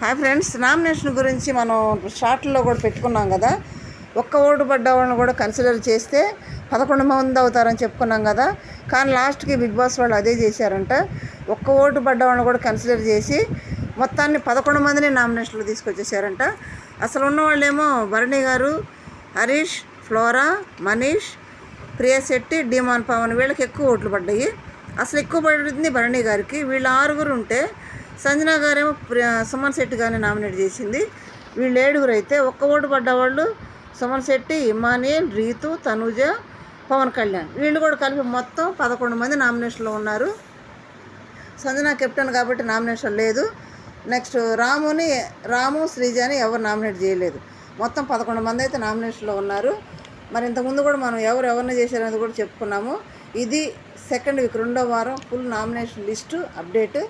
Hi friends, nomination గురించి మనం షార్ట్లో కూడా పెట్టుకున్నాం కదా. ఒక్క ఓటు పడ్డ వాళ్ళని కూడా కన్సిడర్ చేస్తే 11 మంది అవుతారని చెప్పుకున్నాం కదా. కానీ లాస్ట్కి బిగ్ బాస్ వాళ్ళు అదే చేశారంట. ఒక్క ఓటు పడ్డ వాళ్ళని కూడా కన్సిడర్ చేసి మొత్తాన్ని 11 మందిని నామినేషన్లు తీసుకొచ్చేసారంట. అసలు ఉన్న వాళ్ళేమో భరణి గారు, హరీష్, ఫ్లోరా, మనీష్, ప్రియశెట్టి, డిమాన్ పవన్, వీళ్ళకి ఎక్కువ ఓట్లు పడ్డాయి. అసలు ఎక్కువ పడింది భరణి గారికి. వీళ్ళు 6 ఉంటే సంజన గారేమో సుమన్ శెట్టి గారిని నామినేట్ చేసింది. వీళ్ళు 7 అయితే ఒక్క ఓటు పడ్డవాళ్ళు సుమన్ శెట్టి, ఇమానియల్, రీతు, తనుజ, పవన్ కళ్యాణ్, వీళ్ళు కూడా కలిపి మొత్తం 11 మంది నామినేషన్లో ఉన్నారు. సంజన కెప్టెన్ కాబట్టి నామినేషన్ లేదు. నెక్స్ట్ రాము, శ్రీజాని ఎవరు నామినేట్ చేయలేదు. మొత్తం 11 మంది అయితే నామినేషన్లో ఉన్నారు. మరి ఇంతకుముందు కూడా మనం ఎవరిని చేశారనేది కూడా చెప్పుకున్నాము. ఇది సెకండ్ వీక్ 2వ వారం ఫుల్ నామినేషన్ లిస్టు అప్డేట్.